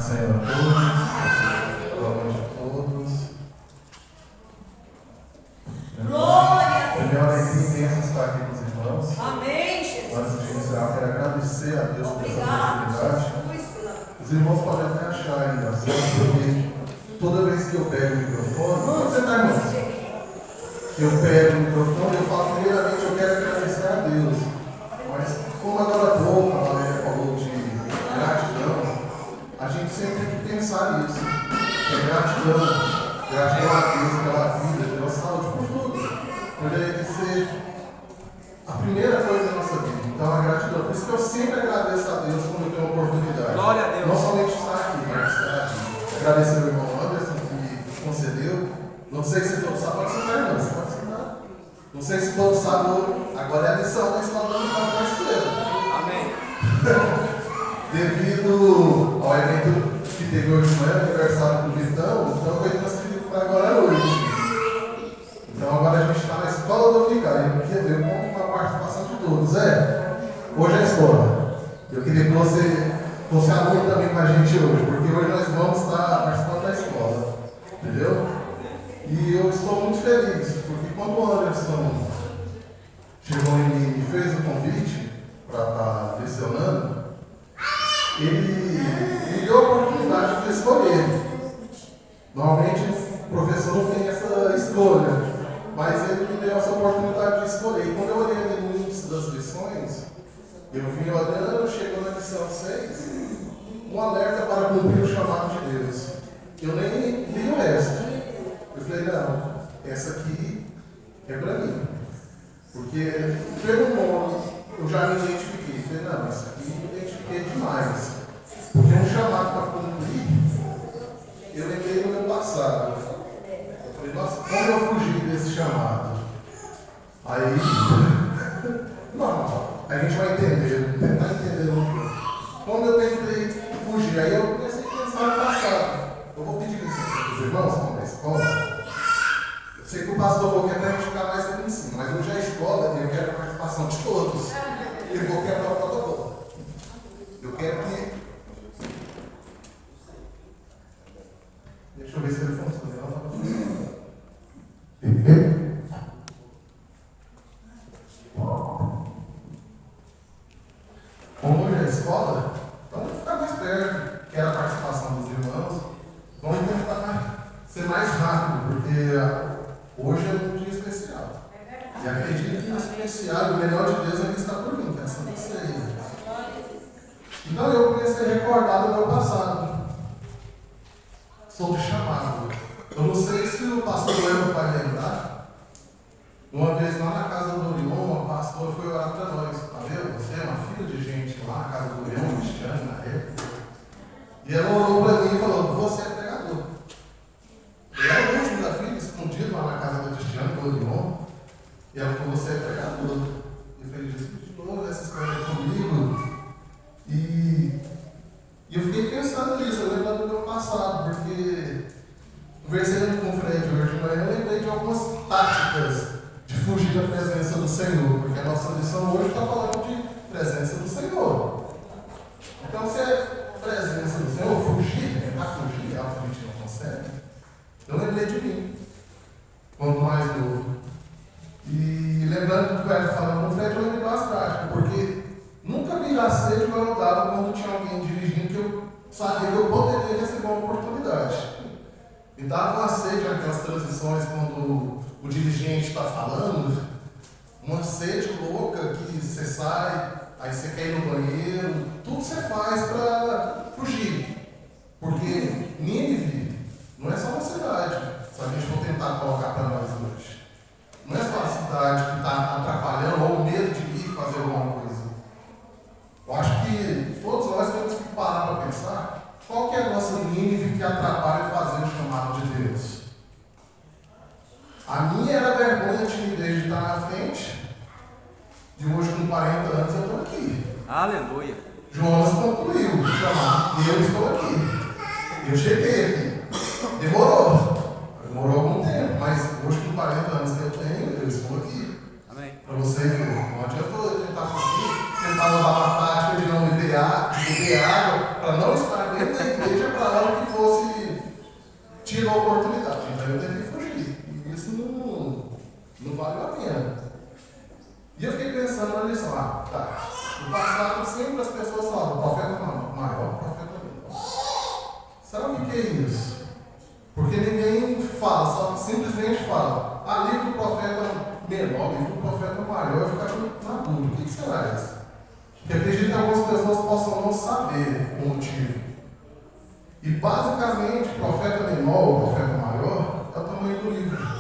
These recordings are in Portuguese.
Senhor a todos. Boa noite a todos. Primeiro, alegria imensa estar aqui com os irmãos. Amém, Jesus. Antes de iniciar, quero agradecer a Deus por essa Obrigado, oportunidade. Jesus. Os irmãos podem até achar engraçado, porque toda vez que eu pego o microfone, pode sentar, irmãos. Eu pego o microfone, eu falo primeiramente, eu quero agradecer a Deus. Mas, como agora há pouco a Valéria falou de gratidão, a gente sempre tem que pensar nisso. Que é gratidão. Gratidão a Deus pela vida, pela saúde, por tudo. Poderia ser a primeira coisa da nossa vida. Então, a gratidão. Por isso que eu sempre agradeço a Deus quando eu tenho a oportunidade. Glória a Deus. Não somente estar aqui, mas estar aqui. Agradecer ao irmão Anderson que concedeu. Não sei se todos sabem, pode sentar, irmão. Você pode sentar. Não sei se todos sabem, agora é a lição da escola dominical brasileira. Amém. Devido ao evento que teve hoje de manhã, aniversário do Vitão, então foi transferido para agora à noite. Então agora a gente está na escola dominical. Eu conto com a participação de todos. Hoje é a escola. Eu queria que você fosse aluno também com a gente hoje, porque hoje nós vamos estar participando da escola. Entendeu? E eu estou muito feliz, porque quando o Anderson chegou em mim e fez o convite para estar lecionando, ele me deu a oportunidade de escolher. Normalmente o professor não tem essa escolha, mas ele me deu essa oportunidade de escolher. E quando eu olhei no índice das lições, eu vi o Adriano chegou na lição 6, um alerta para cumprir o chamado de Deus. Eu nem li o resto. Eu falei, não, essa aqui é para mim. Porque pelo nome eu já me identifiquei. Eu falei, não, essa aqui eu me identifiquei demais. Porque um chamado para cumprir, eu lembrei no meu passado. Eu falei, nossa, como eu fugi desse chamado? Aí, normal, a gente vai entender, tentar entender um pouco. Como eu tentei fugir, aí eu comecei a pensar no passado. Eu vou pedir licença para os irmãos, como é escola. Eu sei que o pastor falou que é para a gente ficar mais aqui em cima, mas hoje é a escola e eu quero a participação de todos. E eu vou quebrar o protocolo. Eu quero que. Deixa eu ver se ele funciona. Ela não funciona. Como hoje é a escola, então vamos ficar mais perto. Quero a participação dos irmãos. Vamos tentar ser mais rápido, porque hoje é um dia especial. E acredito que o especial, o melhor de Deus ainda está por mim, pensando nisso aí. Então eu comecei a recordar do meu passado, sobre chamado. Eu não sei se o pastor Lembro vai lembrar. Uma vez lá na casa do Orion, a pastora foi orar para nós. Tá vendo? Você é uma filha de gente lá na casa do Orion, Cristiano, na época. E ela orou para mim e falou: você é pregador. Eu era o último da filha, escondido lá na casa do Cristiano, do Orion. E ela falou: você é pregador. Eu falei: Jesus, de novo, essa história comigo. E eu fiquei pensando nisso, eu lembrando do meu passado, porque conversando com o Fred hoje de manhã, eu lembrei de algumas táticas de fugir da presença do Senhor, porque a nossa lição hoje está falando de presença do Senhor. Então, se é presença do Senhor, fugir, tentar fugir, algo que a gente não consegue, eu lembrei de mim, quando mais novo. E lembrando do que o Fred falando com o Fred, eu lembrei das práticas, porque nunca vi a sede quando eu dava quando tinha alguém dirigindo que eu sabia que eu poderia receber uma oportunidade. Me dava uma sede naquelas transições quando o dirigente está falando, uma sede louca que você sai, aí você quer ir no banheiro, tudo você faz para fugir. Porque Nínive não é só uma cidade, se a gente for tentar colocar para nós hoje. Não é só a cidade que está atrapalhando ou medo de ir fazer alguma coisa. Eu acho que todos nós temos que parar para pensar qual que é a nossa Nínive que atrapalha fazer o chamado de Deus. A minha era a vergonha, a timidez de estar na frente, de hoje com 40 anos eu estou aqui. Aleluia. Jonas concluiu o chamado e eu estou aqui. Eu cheguei aqui. Demorou algum tempo, mas hoje com 40 anos que eu tenho, eu estou aqui. Amém. Para vocês verem, não adianta eu tentar fugir, tentar usar uma tática de não beber água, para não estar dentro da igreja hora que fosse tirar a oportunidade. Então eu tentei fugir. E isso não valeu a pena. E eu fiquei pensando na lição, tá. No passado sempre as pessoas falavam, profeta maior, profeta menor. Sabe o que é isso? Porque ninguém fala, só simplesmente fala, livro do profeta menor, livro do profeta maior, eu ficava na dúvida. O que será isso? Porque acredito que algumas pessoas possam não saber o motivo. E basicamente, o profeta menor ou o profeta maior é o tamanho do livro.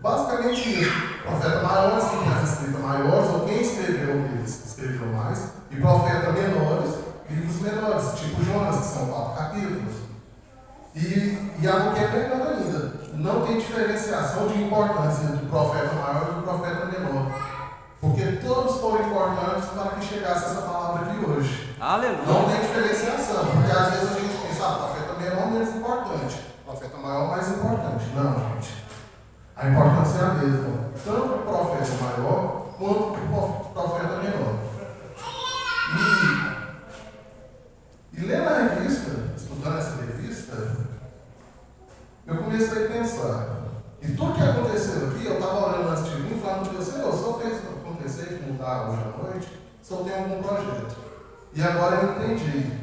Basicamente isso. Profeta maior, quem tem as escritas maiores, ou quem escreveu livros escreveu mais. E profeta menores, livros menores, tipo Jonas, que são 4 capítulos. E algo que é melhor ainda, não tem diferenciação de importância entre o profeta maior e o profeta menor. Porque todos foram importantes para que chegasse essa palavra aqui hoje. Aleluia. Não tem diferenciação, porque às vezes a gente pensa, o profeta menor é menos importante, o profeta maior é mais importante. Não, gente. A importância é a mesma, tanto o profeta maior quanto o profeta menor. E lendo a revista, estudando essa revista, eu comecei a pensar. E tudo que aconteceu aqui, eu estava orando antes de vir, falando, Deus, Senhor, se eu fez acontecer de mudar hoje à noite, se eu tenho algum projeto. E agora eu entendi.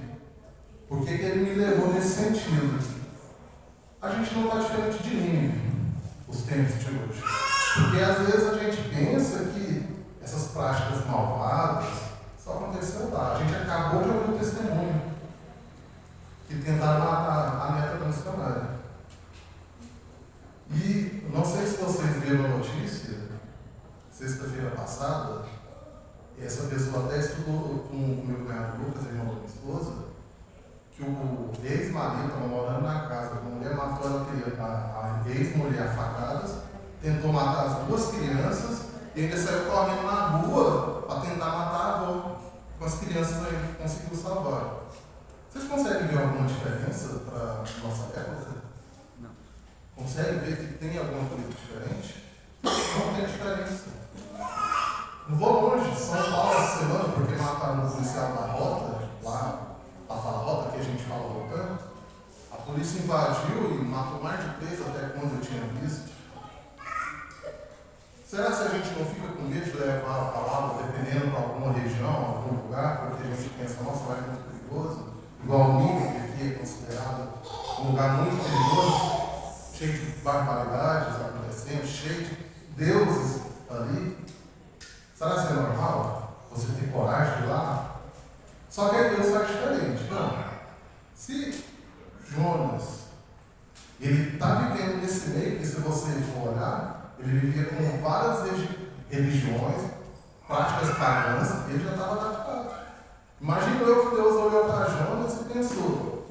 Por que ele me levou nesse sentido? A gente não está diferente de mim. Os tempos de hoje. Porque às vezes a gente pensa que essas práticas malvadas só aconteceu lá. A gente acabou de ouvir o testemunho que tentaram matar a neta da missionária. E não sei se vocês viram a notícia, sexta-feira passada, essa pessoa até estudou com o meu cunhado Lucas, irmão da minha esposa, que o ex-marido estava morando na casa, a mulher matou a ex-mulher a facadas, tentou matar as 2 crianças e ainda saiu correndo na rua para tentar matar a avó. Com as crianças aí conseguiu salvar. Vocês conseguem ver alguma diferença para a nossa época? Não. Conseguem ver que tem alguma coisa diferente? Não tem diferença. Não vou longe, São Paulo essa semana, porque mataram o policial da rota, lá. A rota que a gente fala voltando, a polícia invadiu e matou mais de 3 até quando eu tinha visto. Será que a gente não fica com medo de levar a palavra dependendo para alguma região, algum lugar, porque a gente pensa, nossa, vai ser muito perigoso? Igual o Ninho, que aqui é considerado um lugar muito perigoso, cheio de barbaridades acontecendo, cheio de deuses ali. Será que é normal você ter coragem de ir lá? Só que aí Deus faz diferente. Não. Se Jonas, ele está vivendo nesse meio, que se você for olhar, ele vivia com várias religiões, práticas pagãs, ele já estava adaptado. Imagina eu que Deus olhou para Jonas e pensou,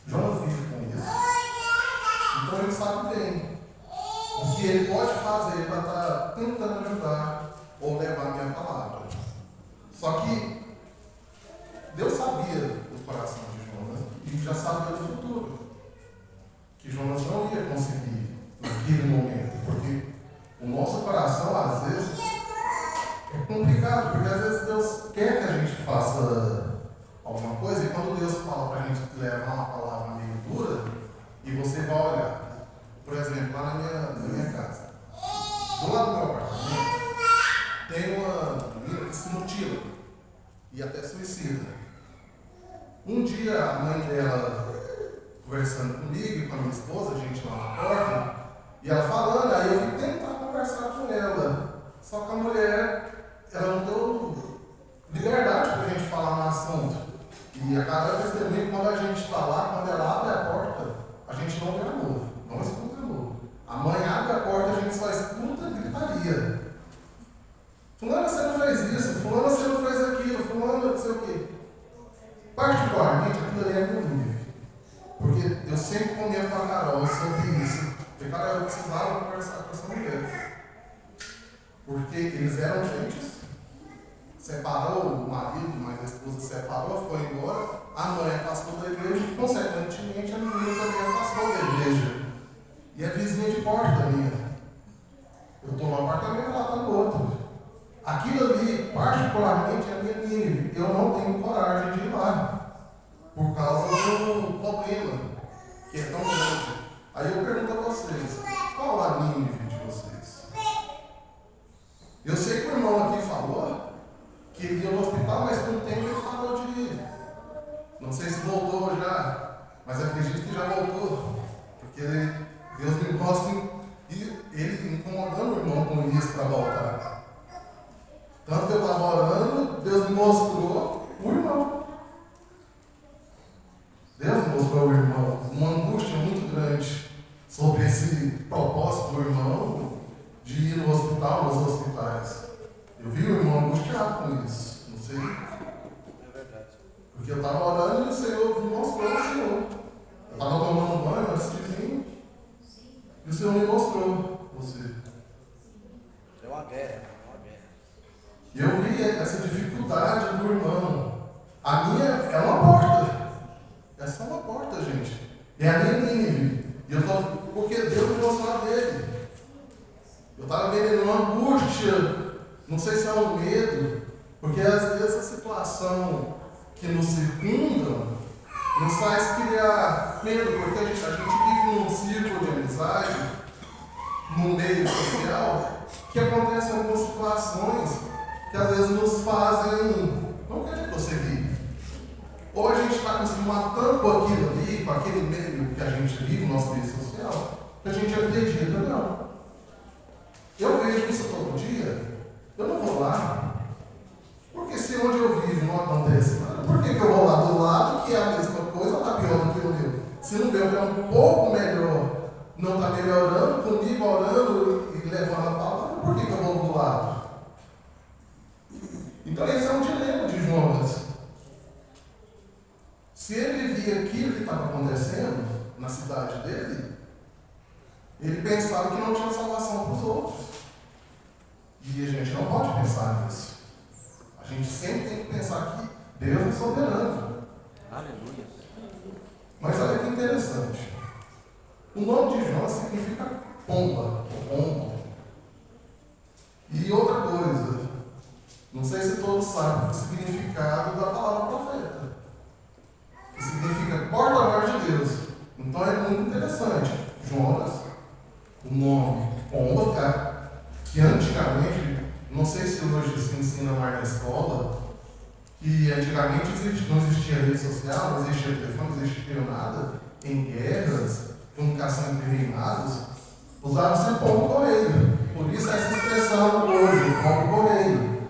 Jonas vive com isso. Então ele sabe bem o que ele pode fazer para estar tentando ajudar ou levar a minha palavra. Só que Deus sabia do coração de Jonas e já sabia do futuro. Que Jonas não ia conseguir naquele momento. Porque o nosso coração, às vezes, é complicado. Porque às vezes Deus quer que a gente faça alguma coisa. E quando Deus fala para a gente levar uma palavra meio dura, e você vai olhar. Por exemplo, lá na minha casa. Do lado do meu apartamento, tem uma menina que se mutila. E até suicida. Um dia a mãe dela conversando comigo e com a minha esposa, a gente lá na porta, e ela falando, aí eu fui tentar conversar com ela. Só que a mulher, ela não deu liberdade para a gente falar no assunto. E a cada testemunho, quando a gente está lá, quando ela abre a porta, a gente não vê amor, não escuta amor. A mãe abre a porta, a gente só escuta gritaria. Fulano, você não fez isso, fulano, você não fez aquilo, fulano, não sei o quê. Particularmente, aquilo ali é meu nível. Porque eu sempre comento com a Carol sobre isso. Porque, cara, eu precisava conversar com essa mulher. Porque eles eram gentes, separou o marido, mas a esposa separou, foi embora, a mãe afastou da igreja e, consequentemente, a menina também afastou da igreja. E é vizinha de porta minha. Eu estou no apartamento e ela está no outro. Aquilo ali, particularmente, é minha nível. Eu não tenho coragem de ir lá. Por causa cinema, que é tão grande. Aí eu pergunto a vocês, qual a Nínive de vocês? Eu sei que o irmão aqui falou que ele ia no hospital, mas com o tempo ele parou de ir. Não sei se voltou já, mas acredito que já voltou. Porque Deus me mostra ele incomodando o irmão com isso para voltar. Tanto que eu estava orando, Deus me mostrou o irmão. Deus me mostrou o irmão. Uma angústia muito grande sobre esse propósito do irmão de ir no hospital, nos hospitais. Eu vi o irmão angustiado com isso. Não sei. É verdade. Porque eu estava orando e o Senhor me mostrou o Senhor. Eu estava tomando banho antes de vir. E o Senhor me mostrou você. É uma guerra. E eu vi essa dificuldade do irmão. A minha é uma porta. Essa é uma porta, gente. É a minha Nínive. E eu tô, porque Deus me mostrou a dele. Eu estava vendo uma angústia. Não sei se é um medo. Porque às vezes a situação que nos circunda nos faz criar medo. Porque a gente vive num círculo de amizade, num meio social, que acontecem algumas situações que às vezes nos fazem não querer prosseguir. Ou a gente está acostumado tanto com aquilo ali, com aquele meio que a gente vive, no nosso meio social, que a gente acredita, não. Eu vejo isso todo dia, eu não vou lá. Porque se onde eu vivo não acontece nada, por que eu vou lá do lado, que é a mesma coisa, ou está pior do que o meu? Se no meu é um pouco melhor, não está melhorando, comigo orando e levando a palavra, por que eu vou do lado? Então esse é um dilema de Jonas. Se ele via aquilo que estava acontecendo na cidade dele, ele pensava que não tinha salvação para os outros. E a gente não pode pensar nisso. A gente sempre tem que pensar que Deus é soberano. Aleluia. Mas olha que interessante. O nome de Jonas significa pomba, ou pombo. E outra coisa, não sei se todos sabem o significado da palavra profeta. Que significa porta-voz de Deus. Então é muito interessante. Jonas, o nome pomba, tá? Que antigamente, não sei se hoje se ensina mais na escola, que antigamente não existia rede social, não existia telefone, não existia nada. Em guerras, comunicação entre reinados, usava-se pombo correio. Por isso essa expressão hoje, pombo correio.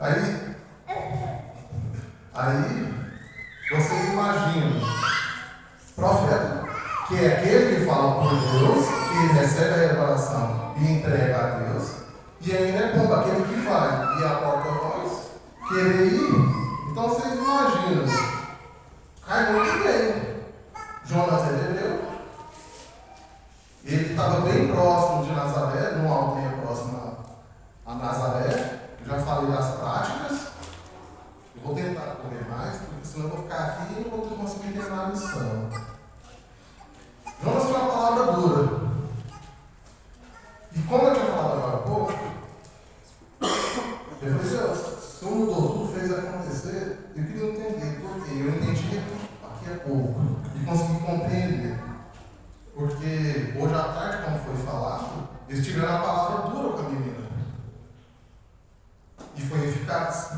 Aí vocês imaginam, profeta, que é aquele que fala por Deus, que recebe a revelação e entrega a Deus, e ainda é pombo, aquele que vai e a porta-voz, querer ir. Então vocês imaginam, cai muito bem. Jonas é hebreu, ele estava bem próximo de Nazaré, numa aldeia próxima a Nazaré. Eu já falei das práticas. Eu vou tentar correr mais, porque senão eu vou ficar aqui e não vou conseguir terminar a missão. Jonas tinha uma palavra dura. E como eu tinha falado agora há pouco, eu falei, Deus, o Senhor mudou tudo, fez acontecer. Eu queria entender por quê. Eu entendi aqui a pouco e consegui compreender. Porque hoje à tarde, como foi falado, eles tiveram a palavra dura com a menina. E foi eficaz.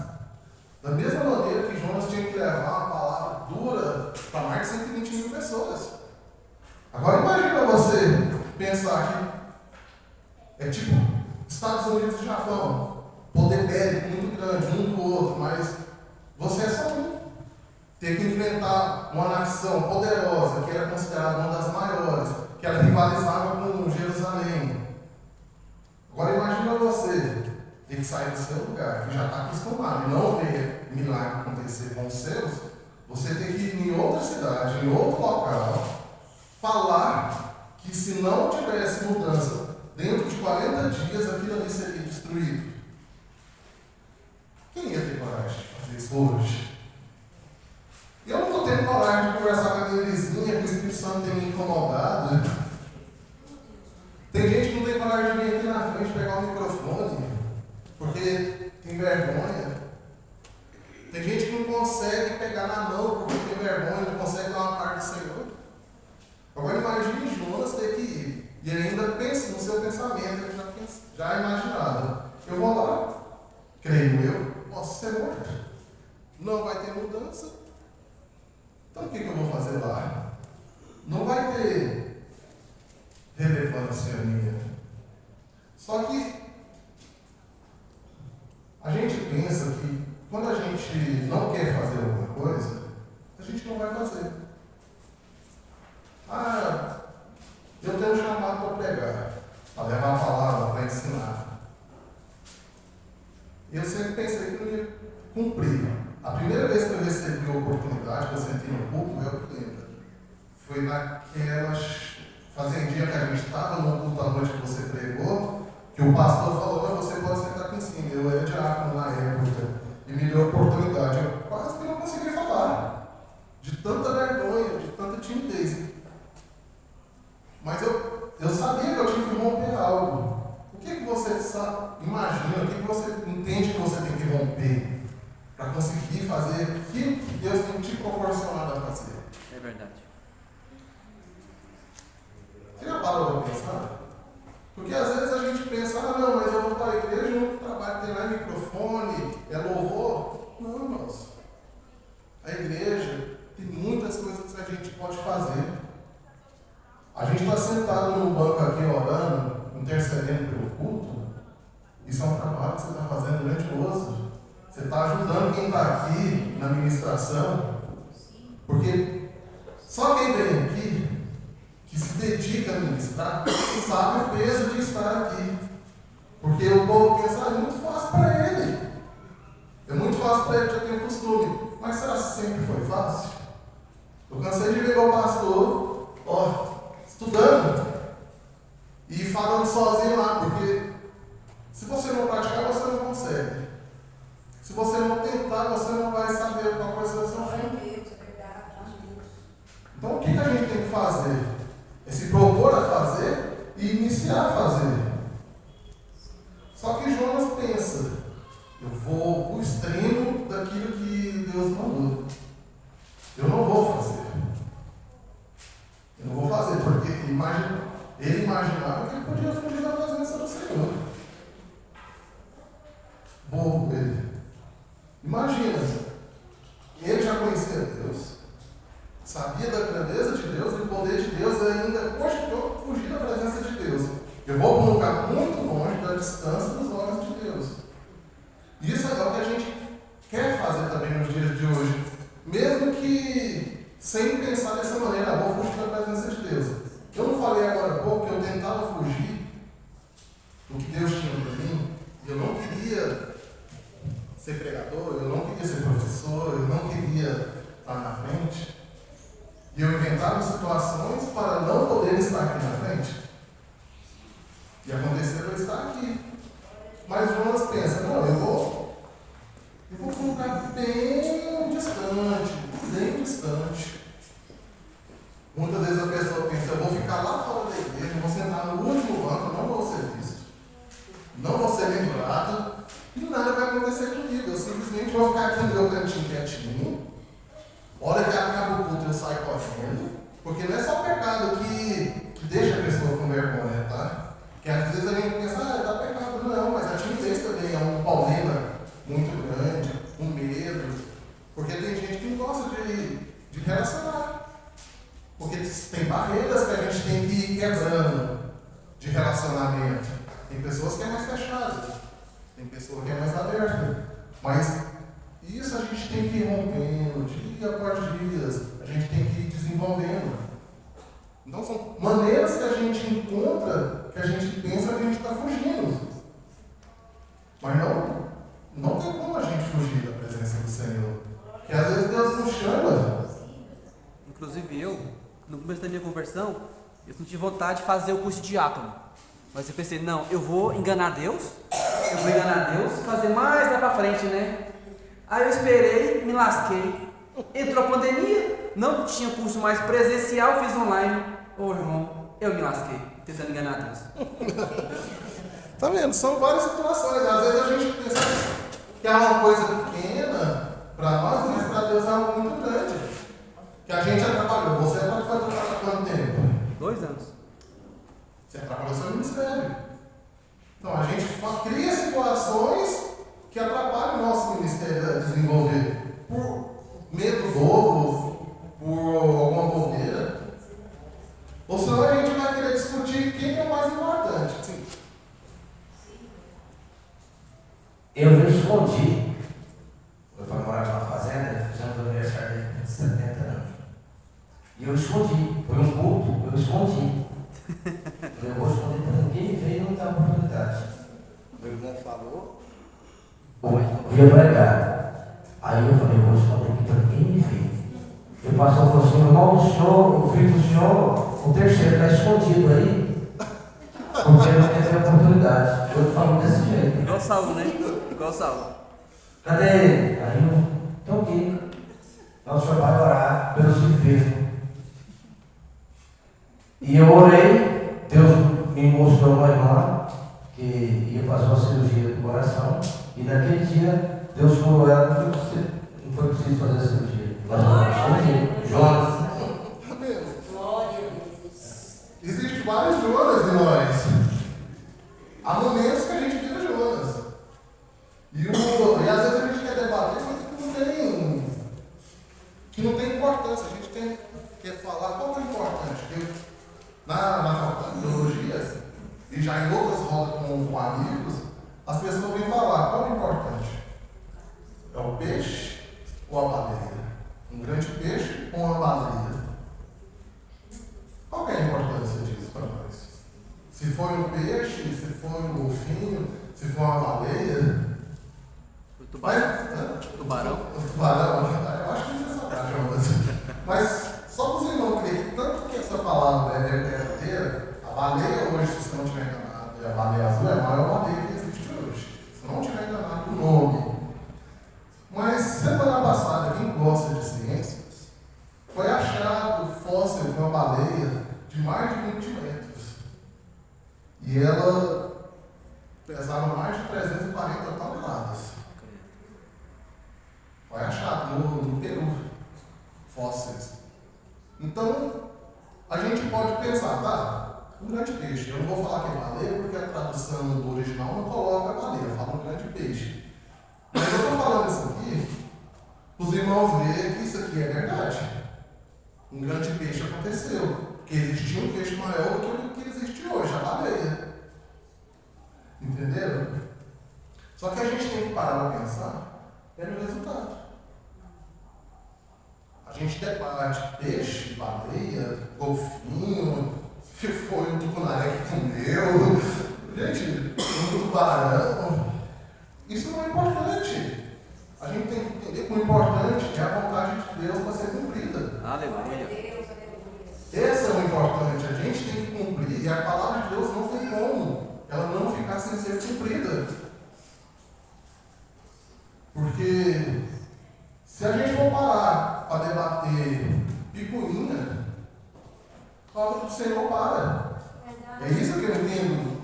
Da mesma maneira que Jonas tinha que levar uma palavra dura para mais de 120 mil pessoas. Agora imagina você pensar que é tipo Estados Unidos e Japão. Poder bélico muito grande, um do outro, mas você é só um. Ter que enfrentar uma nação poderosa, que era considerada uma das maiores, que ela rivalizava com Jerusalém. Agora imagina você ter que sair do seu lugar, que já está acostumado, e não ver milagre acontecer com os seus, você tem que ir em outra cidade, em outro local, falar que se não tivesse mudança, dentro de 40 dias aquilo ali seria destruído. Quem ia ter coragem de fazer isso hoje? Eu não estou tendo coragem de conversar com a minha vizinha, que o Espírito Santo tem me incomodado. Tem gente que não tem coragem de vir aqui na frente pegar o microfone, porque tem vergonha. Tem gente que não consegue pegar na mão porque tem vergonha, não consegue dar uma parte do Senhor. já imaginada. Eu vou lá, creio eu, posso ser morto. Não vai ter mudança. Então o que eu vou fazer lá? Não vai ter relevância minha. Só que a gente pensa que quando a gente não quer fazer alguma coisa, a gente não vai fazer. Eu tenho um chamado para pregar, para levar a palavra, para ensinar. Eu sempre pensei que eu ia cumprir. A primeira vez que eu recebi a oportunidade, que eu senti no púlpito, eu lembro. Foi naquelas fazendinha que a gente estava, no culto à noite que você pregou, que o pastor falou, mas você pode sentar aqui em cima. Eu era diácono na época e me deu a oportunidade. Eu quase que não consegui falar, de tanta vergonha, de tanta timidez. Mas eu sabia que eu tinha que romper algo. O que você imagina, o que você entende que você tem que romper para conseguir fazer aquilo que Deus tem te proporcionado a fazer? É verdade. Você já parou para pensar? Porque às vezes a gente pensa, não, mas eu vou para a igreja, no trabalho tem lá microfone, é louvor. Não, irmãos. A igreja tem muitas coisas que a gente pode fazer. A gente está sentado no banco aqui orando, intercedendo pelo culto. Isso é um trabalho que você está fazendo grandioso. Você está ajudando quem está aqui na ministração. Porque só quem vem aqui, que se dedica a ministrar, sabe o peso de estar aqui. Porque o povo pensa, é muito fácil para ele. É muito fácil para ele, já tem costume. Mas será que sempre foi fácil? Eu cansei de ver o pastor, estudando e falando sozinho lá, porque se você não praticar, você não consegue. Se você não tentar, você não vai saber qual vai ser o seu fim. Então o que a gente tem que fazer? É se propor a fazer e iniciar a fazer. Só que Jonas pensa, eu vou para o extremo daquilo que Deus mandou. Eu não vou fazer. Eu não vou fazer, porque ele imaginava que ele podia fugir da presença do Senhor. Bobo ele. Imagina, ele já conhecia Deus, sabia da grandeza de Deus, do poder de Deus, e ainda cogitou fugir da presença de Deus. Eu vou para um lugar muito longe da distância dos olhos de Deus. Isso é o que a gente quer fazer também nos dias de hoje, mesmo que sem pensar dessa maneira, vou fugir da presença de Deus. Eu não falei agora há pouco que eu tentava fugir do que Deus tinha para mim, eu não queria ser pregador, eu não queria ser professor, eu não queria estar na frente. E eu inventava situações para não poder estar aqui na frente. E aconteceu eu estar aqui. Mas Jonas pensa, não, eu vou para um lugar bem distante. Muitas vezes a pessoa pensa, eu vou ficar lá fora da igreja, vou sentar no último banco, não vou ser visto, não vou ser lembrado, e nada vai acontecer comigo. Eu simplesmente vou ficar aqui no meu cantinho quietinho. Hora que acaba o culto, eu saio correndo, porque não é só o pecado que deixa a pessoa com vergonha, tá? Porque às vezes a gente pensa, dá pecado, não, mas a timidez também é um problema muito grande, um medo, porque tem gente que não gosta de relacionar. Porque tem barreiras que a gente tem que ir quebrando de relacionamento. Tem pessoas que é mais fechadas, tem pessoas que é mais aberta. Mas isso a gente tem que ir rompendo, dia após dia, a gente tem que ir desenvolvendo. Então são maneiras que a gente encontra, que a gente pensa que a gente está fugindo. Mas não tem como a gente fugir da presença do Senhor. Porque às vezes Deus nos chama. Inclusive no começo da minha conversão, eu senti vontade de fazer o curso de diácono. Mas eu pensei, não, eu vou enganar Deus e fazer mais lá pra frente, né? Aí eu esperei, me lasquei. Entrou a pandemia, não tinha curso mais presencial, fiz online. Ô irmão, eu me lasquei, tentando enganar Deus. Tá vendo? São várias situações. Às vezes a gente pensa que é uma coisa pequena para nós, mas para Deus é algo muito grande. Que a gente atrapalhou. Você atrapalhou há quanto tempo? 2 anos. Você atrapalhou seu ministério. Então a gente cria situações que atrapalham o nosso ministério a desenvolver. Por medo bobo, por alguma bobeira. Ou senão a gente vai querer discutir quem é o mais importante. Sim. Eu me escondi. Meu pai morava numa fazenda, fizemos o aniversário dele de 70 anos. E eu escondi. Foi um culto, eu escondi. Eu vou esconder para ninguém ver e não dar oportunidade. Meu irmão falou. Eu ia pregar. Aí eu falei, eu vou esconder aqui para ninguém me ver. E o pastor falou assim, irmão, o senhor, o filho do senhor, o terceiro está escondido aí, porque ele não quer ter oportunidade. Eu falo desse jeito. Igual Saulo, né? Igual Saulo. Cadê ele? Aí eu, estou aqui. Então o senhor vai orar pelos enfermos. E eu orei, Deus me mostrou uma irmã que ia fazer uma cirurgia do coração, e naquele dia Deus curou ela, não foi preciso fazer a cirurgia. Mas Jonas. Existem vários Jonas em nós. Há momentos que a gente vira Jonas. E às vezes a gente quer debater coisas que não tem importância. A gente quer falar qual é o importante. Na faculdade de teologia, e já em outras rodas com amigos, as pessoas vêm falar qual é o importante. É o peixe ou a baleia? Um grande peixe ou uma baleia? Qual que é a importância disso para nós? Se foi um peixe, se foi um golfinho, se foi uma baleia? O tubarão. Tubarão. O tubarão, eu acho que isso é sacanagem, mas só para os irmãos crerem tanto que essa palavra é verdadeira, a baleia hoje, se não estiver enganado, a baleia azul é a maior baleia que existe hoje. Se não estiver enganado o nome. Mas semana passada, quem gosta de ciências, foi achado fóssil de uma baleia de mais de 20 metros. E ela pesava mais de 340 toneladas. Foi achado no Peru, fósseis. Então, a gente pode pensar, tá, um grande peixe. Eu não vou falar que é baleia, porque a tradução do original não coloca baleia, fala um grande peixe. Mas eu estou falando isso aqui, os irmãos verem que isso aqui é verdade. Um grande peixe aconteceu, porque existia um peixe maior do que o que existe hoje, a baleia. Entenderam? Só que a gente tem que parar para pensar no resultado. A gente debate peixe, baleia, golfinho, se foi um tucunaré que comeu, gente, um tubarão. Isso não é importante. A gente tem que entender que o importante é a vontade de Deus para ser cumprida. Aleluia. Esse é o importante. A gente tem que cumprir. E a palavra de Deus não tem como ela não ficar sem ser cumprida. Porque se a gente for parar para debater picuinha, a palavra do Senhor para. É isso que eu entendo.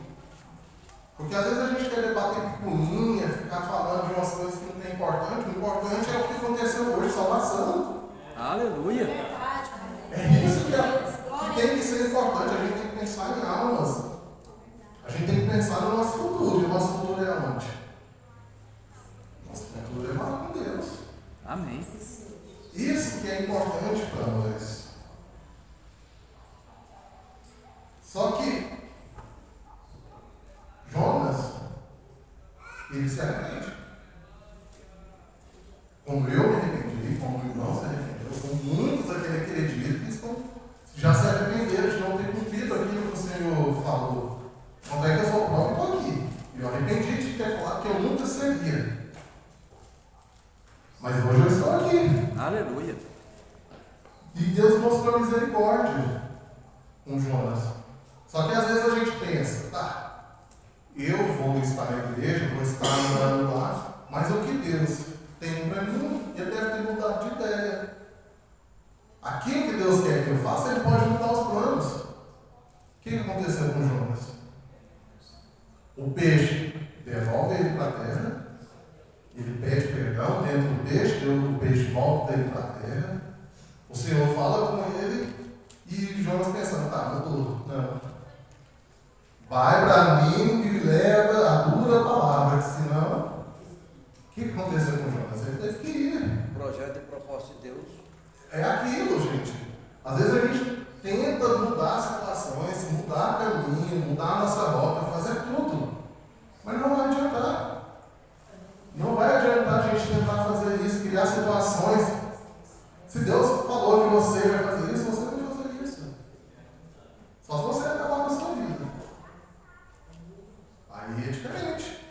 Porque às vezes a gente quer debater picuinha, ficar falando de umas coisas que não tem importante. O importante é o que aconteceu hoje, salvação. Aleluia. É isso que tem que ser importante. A gente tem que pensar em almas. A gente tem que pensar no nosso futuro. E o nosso futuro é onde? Nosso futuro é lá com Deus. Amém. Isso que é importante para nós. Só que Jonas, ele se arrepende. Como eu me arrependi, como o irmão se arrependeu, como muitos aqui naquele dia que já se arrependeram de não ter cumprido aquilo que o Senhor falou. Tanto é que eu sou próprio e estou aqui. E eu arrependi de ter falado que eu nunca seria. Mas hoje eu estou aqui. Aleluia. E Deus mostrou misericórdia com Jonas. Só que às vezes a gente pensa, tá, eu vou estar na igreja, vou estar andando lá, mas o que Deus tem para mim, ele deve ter mudado de ideia. Aquilo que Deus quer que eu faça, ele pode mudar os planos. O que aconteceu com Jonas? O peixe devolve ele para a terra, ele pede perdão dentro do peixe, o peixe volta ele para a terra. O Senhor fala com ele e Jonas pensando, tá, mudou. Não. Vai para mim e leva que aconteceu com Jonas? Ele teve que ir. Projeto e propósito de Deus. É aquilo, gente. Às vezes a gente tenta mudar situações, mudar caminho, mudar a nossa rota, fazer tudo. Mas não vai adiantar. Não vai adiantar a gente tentar fazer isso, criar situações. Se Deus falou que você vai fazer isso, você vai fazer isso. Só se você acabar com a sua vida. Aí é diferente.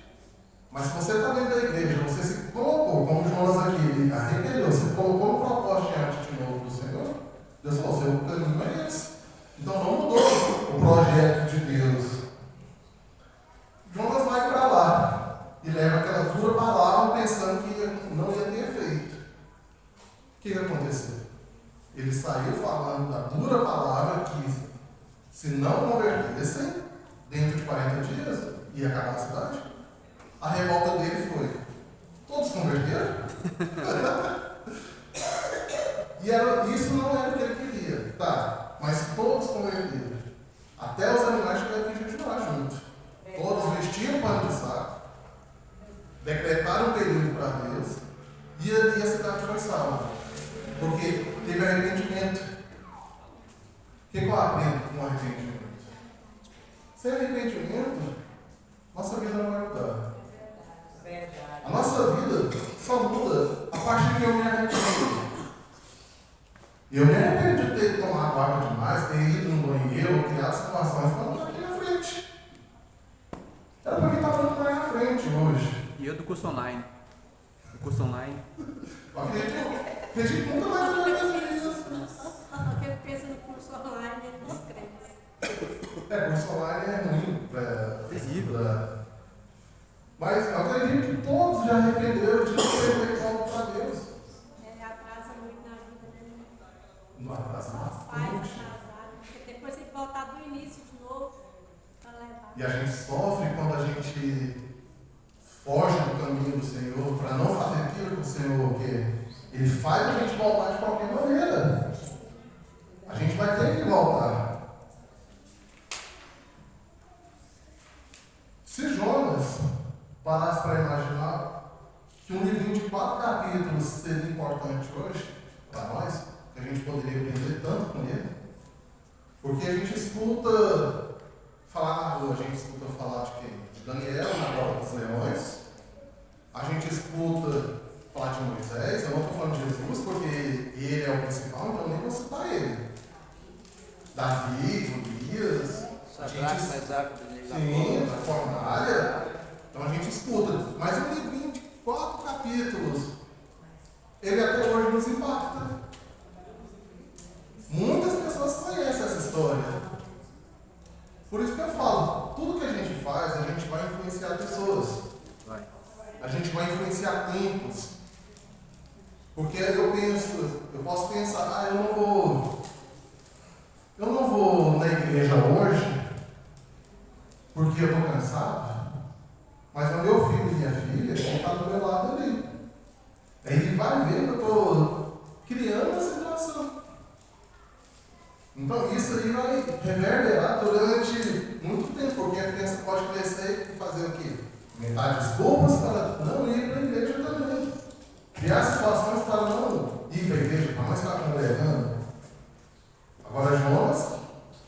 Mas se você está dentro da igreja, você se colocou, como Jonas aqui, ele arrependeu, você colocou no propósito diante de novo do Senhor, Deus falou, seu caminho é esse. Então não mudou o projeto de Deus. Jonas vai para lá e leva aquela dura palavra pensando que não ia ter efeito. O que aconteceu? Ele saiu falando da dura palavra que se não convertessem, dentro de 40 dias, ia acabar a cidade. A revolta dele foi: todos converteram? E isso não era o que ele queria. Tá, mas todos converteram. Até os animais tiveram que jejuar junto. Todos vestiram pano de saco, decretaram um período para Deus, e ali a cidade foi salva. Porque teve arrependimento. O que eu aprendo com arrependimento? Sem arrependimento, nossa vida não vai mudar. A nossa vida só muda a partir que eu me arrependo. Eu me arrependo de ter tomado água demais, ter ido no banheiro, criado situações para não estar aqui na frente. Era porque estava muito mais na frente hoje. E eu do curso online. O curso online. Eu acredito que nunca mais eu vou fazer isso. Quem pensa no curso online é dos crentes. Curso online é ruim para. Terrível. Mas eu acredito que todos já arrependeram de não ter feito algo para Deus. Atrasa muito na vida, né? Não atrasa Só nada. faz atrasado, porque depois tem que voltar do início de novo para levar. E a gente sofre quando a gente foge do caminho do Senhor para não fazer aquilo que o Senhor quer. Ele faz a gente voltar de qualquer maneira. A gente vai ter que voltar. Se Jonas parasse para imaginar que um livrinho de 4 capítulos seria importante hoje para nós, que a gente poderia aprender tanto com ele, porque a gente escuta falar na rua, a gente escuta falar de quem? De Daniel na Porta dos Leões, a gente escuta falar de Moisés. Eu não estou falando de Jesus porque ele é o principal, então nem vou citar ele. Davi, Golias, Sadraque, Mesaque, sim, a fornalha. Então a gente escuta, mas um livrinho de 4 capítulos, ele até hoje nos impacta. Muitas pessoas conhecem essa história. Por isso que eu falo, tudo que a gente faz, a gente vai influenciar pessoas. A gente vai influenciar tempos. Porque eu posso pensar, eu não vou na igreja hoje porque eu estou cansado. Mas o meu filho e minha filha vão estar do meu lado ali. Aí ele vai ver que eu estou criando uma situação. Então isso aí vai reverberar durante muito tempo, porque a criança pode crescer e fazer o quê? Inventar desculpas para não ir para a igreja também. Criar situações para não ir para a igreja, para não estar congregando. Agora Jonas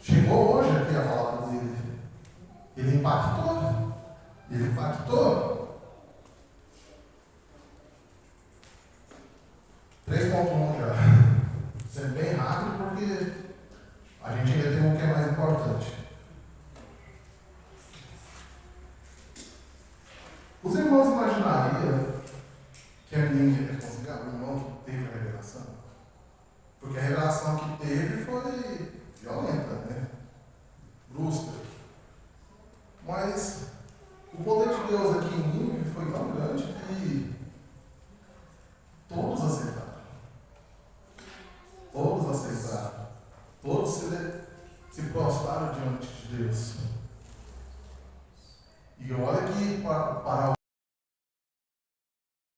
chegou hoje aqui a palavra dele. Ele impactou. Ele impactou. 3.1 já. Sendo bem rápido porque a gente ainda tem um que é mais importante. Os irmãos imaginariam que a menina ia considerar o irmão que teve a revelação? Porque a revelação que teve foi violenta, né? Brusca. Mas o poder de Deus aqui em mim foi tão grande que todos aceitaram. Todos aceitaram. Todos se prostraram diante de Deus.